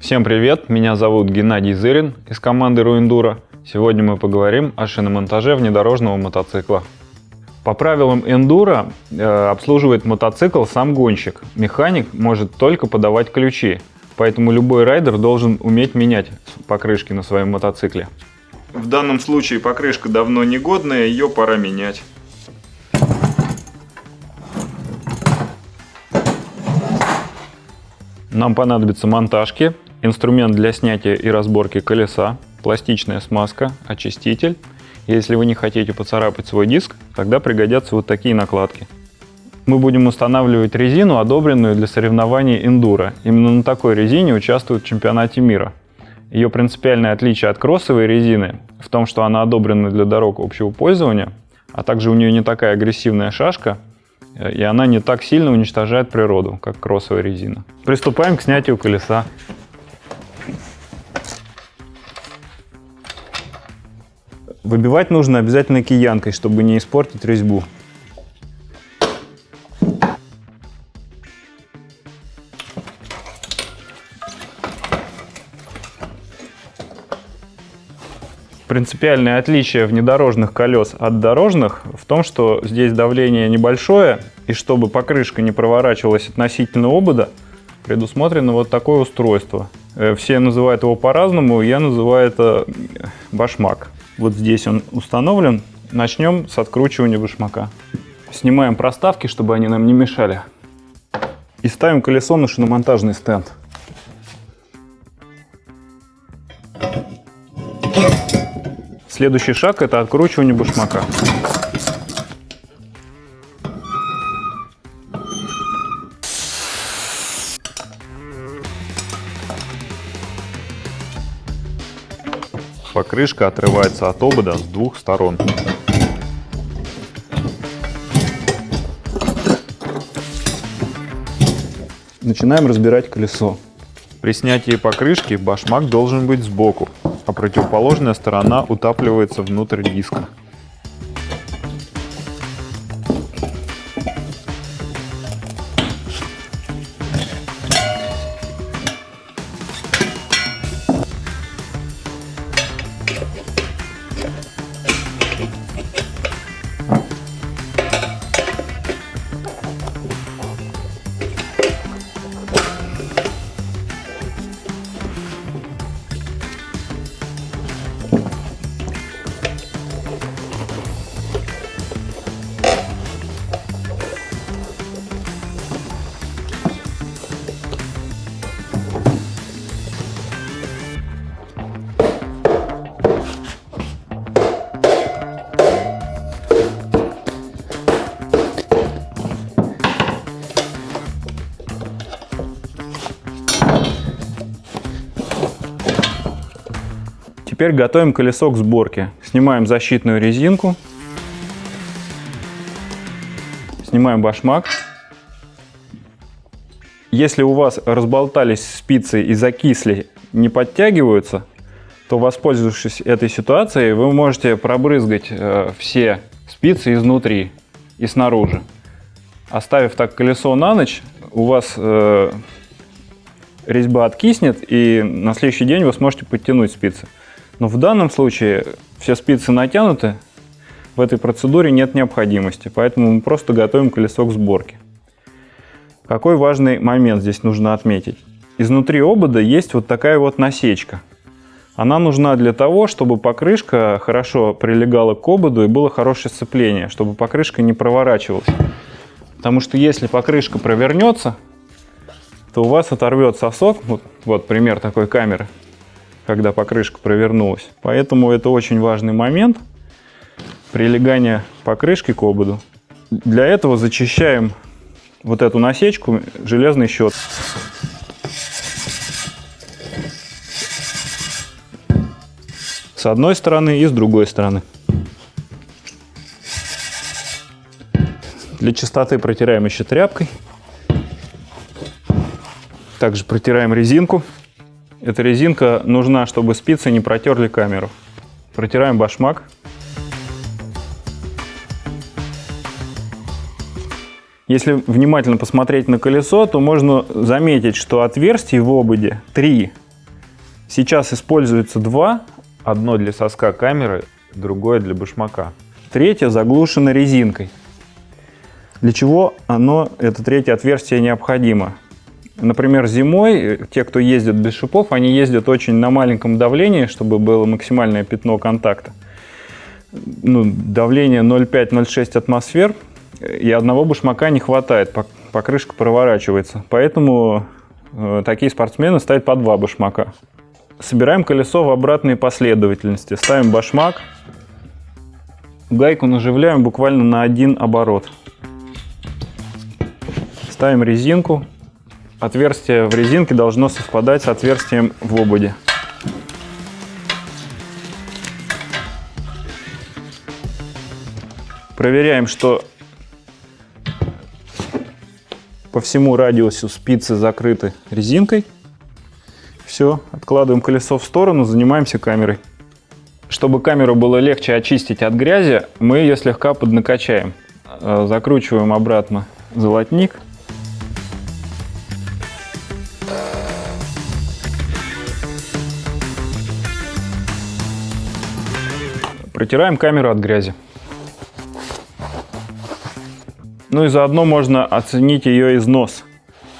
Всем привет, меня зовут Геннадий Зырин из команды Руэндуро. Сегодня мы поговорим о шиномонтаже внедорожного мотоцикла. По правилам эндуро обслуживает мотоцикл сам гонщик. Механик может только подавать ключи, поэтому любой райдер должен уметь менять покрышки на своем мотоцикле. В данном случае покрышка давно негодная, ее пора менять. Нам понадобятся монтажки, инструмент для снятия и разборки колеса, пластичная смазка, очиститель. Если вы не хотите поцарапать свой диск, тогда пригодятся вот такие накладки. Мы будем устанавливать резину, одобренную для соревнований эндуро. Именно на такой резине участвуют в чемпионате мира. Ее принципиальное отличие от кроссовой резины в том, что она одобрена для дорог общего пользования, а также у нее не такая агрессивная шашка, и она не так сильно уничтожает природу, как кроссовая резина. Приступаем к снятию колеса. Выбивать нужно обязательно киянкой, чтобы не испортить резьбу. Принципиальное отличие внедорожных колес от дорожных в том, что здесь давление небольшое, и чтобы покрышка не проворачивалась относительно обода, предусмотрено вот такое устройство. Все называют его по-разному, я называю это башмак. Вот здесь он установлен. Начнем с откручивания башмака. Снимаем проставки, чтобы они нам не мешали. И ставим колесо на шиномонтажный стенд. Следующий шаг – это откручивание башмака. Покрышка отрывается от обода с двух сторон. Начинаем разбирать колесо. При снятии покрышки башмак должен быть сбоку, а противоположная сторона утапливается внутрь диска. Теперь готовим колесо к сборке. Снимаем защитную резинку, снимаем башмак. Если у вас разболтались спицы и закисли, не подтягиваются, то, воспользовавшись этой ситуацией, вы можете пробрызгать все спицы изнутри и снаружи. Оставив так колесо на ночь, у вас резьба откиснет, и на следующий день вы сможете подтянуть спицы. Но в данном случае все спицы натянуты, в этой процедуре нет необходимости, поэтому мы просто готовим колесо к сборке. Какой важный момент здесь нужно отметить. Изнутри обода есть вот такая вот насечка. Она нужна для того, чтобы покрышка хорошо прилегала к ободу и было хорошее сцепление, чтобы покрышка не проворачивалась. Потому что если покрышка провернется, то у вас оторвет сосок, вот пример такой камеры, когда покрышка провернулась. Поэтому это очень важный момент прилегания покрышки к ободу. Для этого зачищаем вот эту насечку железной щеткой. С одной стороны и с другой стороны. Для чистоты протираем еще тряпкой. Также протираем резинку. Эта резинка нужна, чтобы спицы не протерли камеру. Протираем башмак. Если внимательно посмотреть на колесо, то можно заметить, что отверстий в ободе 3. Сейчас используется два. Одно для соска камеры, другое для башмака. Третье заглушено резинкой. Для чего это третье отверстие необходимо? Например, зимой те, кто ездит без шипов, они ездят очень на маленьком давлении, чтобы было максимальное пятно контакта. Давление 0,5-0,6 атмосфер, и одного башмака не хватает, покрышка проворачивается. Поэтому такие спортсмены ставят по два башмака. Собираем колесо в обратной последовательности. Ставим башмак, гайку наживляем буквально на один оборот. Ставим резинку. Отверстие в резинке должно совпадать с отверстием в ободе. Проверяем, что по всему радиусу спицы закрыты резинкой. Все, откладываем колесо в сторону, занимаемся камерой. Чтобы камеру было легче очистить от грязи, мы ее слегка поднакачаем. Закручиваем обратно золотник. Протираем камеру от грязи. И заодно можно оценить ее износ,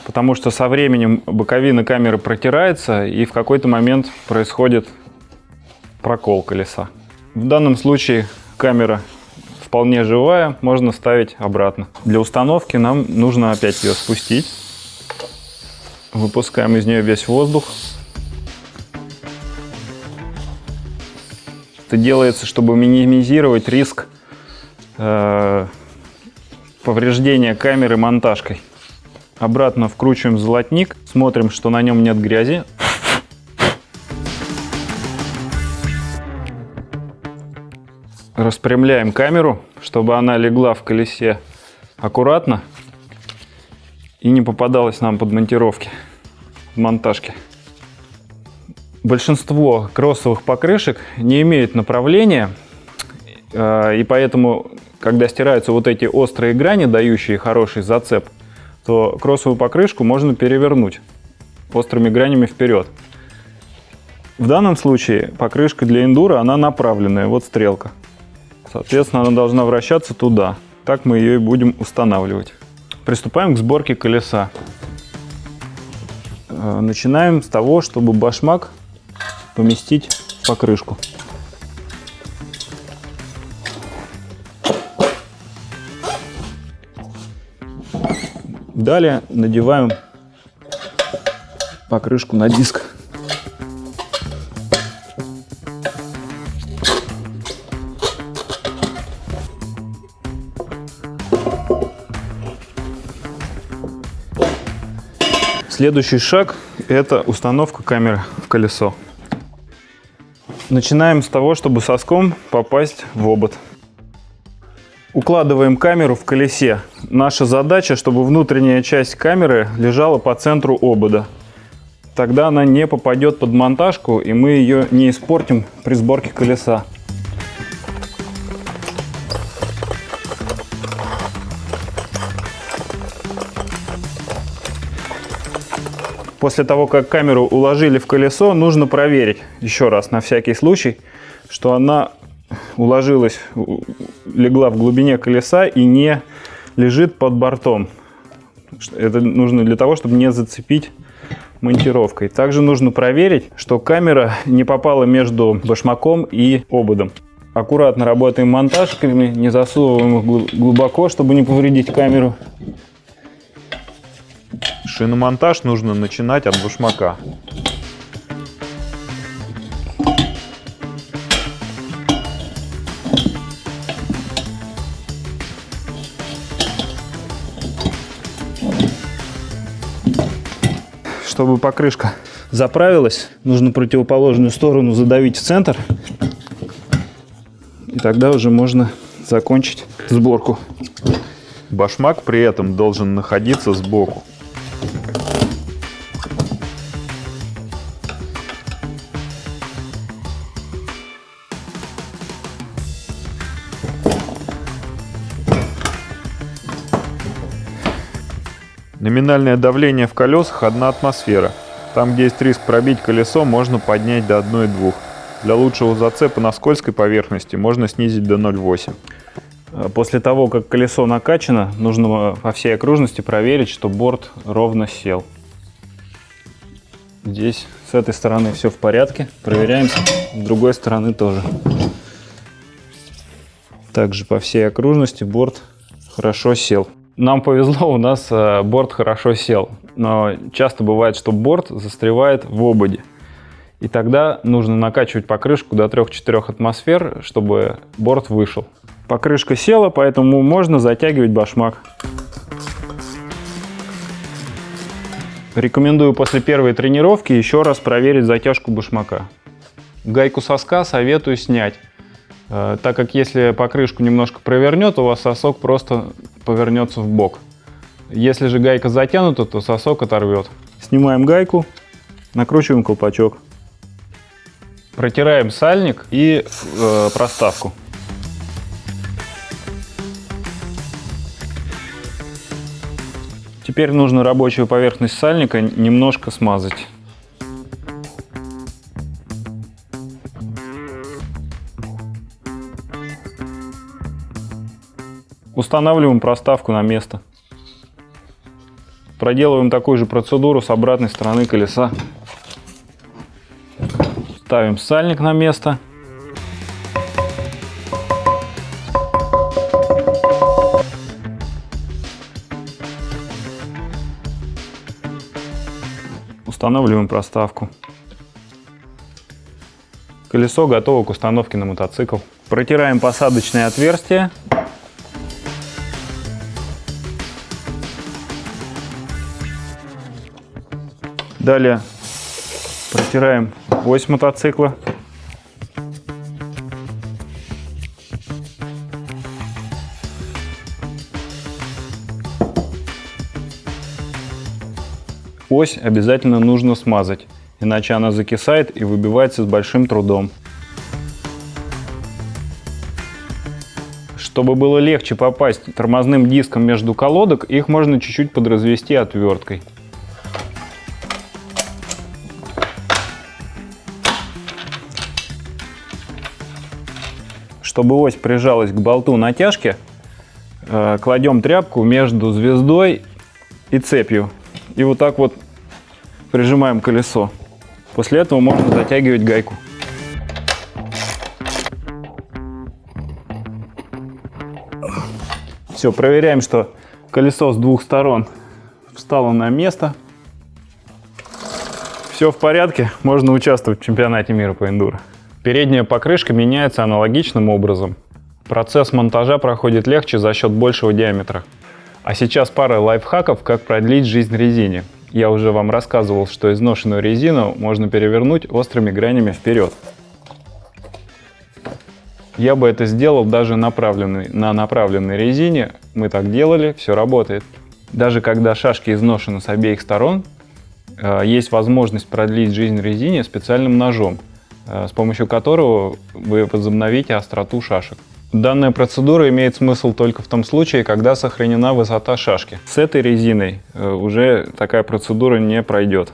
потому что со временем боковина камеры протирается и в какой-то момент происходит прокол колеса. В данном случае камера вполне живая, можно ставить обратно. Для установки нам нужно опять ее спустить. Выпускаем из нее весь воздух. Это делается, чтобы минимизировать риск повреждения камеры монтажкой. Обратно вкручиваем золотник, смотрим, что на нем нет грязи. Распрямляем камеру, чтобы она легла в колесе аккуратно и не попадалась нам под монтировки, монтажки. Большинство кроссовых покрышек не имеют направления, и поэтому, когда стираются вот эти острые грани, дающие хороший зацеп, то кроссовую покрышку можно перевернуть острыми гранями вперед. В данном случае покрышка для эндуро, она направленная, вот стрелка. Соответственно, она должна вращаться туда. Так мы ее и будем устанавливать. Приступаем к сборке колеса. Начинаем с того, чтобы башмак поместить в покрышку. Далее надеваем покрышку на диск. Следующий шаг – это установка камеры в колесо. Начинаем с того, чтобы соском попасть в обод. Укладываем камеру в колесе. Наша задача, чтобы внутренняя часть камеры лежала по центру обода. Тогда она не попадет под монтажку, и мы ее не испортим при сборке колеса. После того, как камеру уложили в колесо, нужно проверить еще раз на всякий случай, что она уложилась, легла в глубине колеса и не лежит под бортом. Это нужно для того, чтобы не зацепить монтировкой. Также нужно проверить, что камера не попала между башмаком и ободом. Аккуратно работаем монтажками, не засовываем их глубоко, чтобы не повредить камеру. Шиномонтаж нужно начинать от башмака. Чтобы покрышка заправилась, нужно противоположную сторону задавить в центр. И тогда уже можно закончить сборку. Башмак при этом должен находиться сбоку. Номинальное давление в колесах 1 атмосфера. Там, где есть риск пробить колесо, можно поднять до 1,2. Для лучшего зацепа на скользкой поверхности можно снизить до 0,8. После того, как колесо накачано, нужно по всей окружности проверить, что борт ровно сел. Здесь с этой стороны все в порядке. Проверяем с другой стороны тоже. Также по всей окружности борт хорошо сел. Нам повезло, у нас борт хорошо сел. Но часто бывает, что борт застревает в ободе. И тогда нужно накачивать покрышку до 3-4 атмосфер, чтобы борт вышел. Покрышка села, поэтому можно затягивать башмак. Рекомендую после первой тренировки еще раз проверить затяжку башмака. Гайку соска советую снять, так как если покрышку немножко провернет, у вас сосок просто повернется в бок. Если же гайка затянута, то сосок оторвет. Снимаем гайку, накручиваем колпачок. Протираем сальник и проставку. Теперь нужно рабочую поверхность сальника немножко смазать. Устанавливаем проставку на место. Проделываем такую же процедуру с обратной стороны колеса. Ставим сальник на место. Устанавливаем проставку. Колесо готово к установке на мотоцикл. Протираем посадочные отверстия. Далее протираем ось мотоцикла. Ось обязательно нужно смазать, иначе она закисает и выбивается с большим трудом. Чтобы было легче попасть тормозным диском между колодок, их можно чуть-чуть подразвести отверткой. Чтобы ось прижалась к болту натяжки, кладем тряпку между звездой и цепью. И вот так вот прижимаем колесо. После этого можно затягивать гайку. Все, проверяем, что колесо с двух сторон встало на место. Все в порядке, можно участвовать в чемпионате мира по эндуро. Передняя покрышка меняется аналогичным образом. Процесс монтажа проходит легче за счет большего диаметра. А сейчас пара лайфхаков, как продлить жизнь резине. Я уже вам рассказывал, что изношенную резину можно перевернуть острыми гранями вперед. Я бы это сделал даже на направленной резине. Мы так делали, все работает. Даже когда шашки изношены с обеих сторон, есть возможность продлить жизнь резине специальным ножом, с помощью которого вы возобновите остроту шашек. Данная процедура имеет смысл только в том случае, когда сохранена высота шашки. С этой резиной уже такая процедура не пройдет.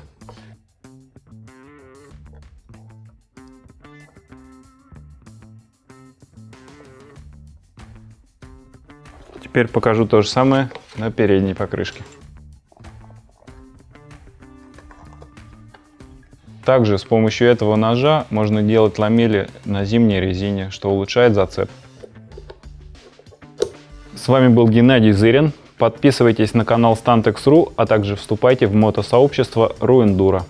Теперь покажу то же самое на передней покрышке. Также с помощью этого ножа можно делать ламели на зимней резине, что улучшает зацеп. С вами был Геннадий Зырин. Подписывайтесь на канал Stantex.ru, а также вступайте в мотосообщество Ru Enduro.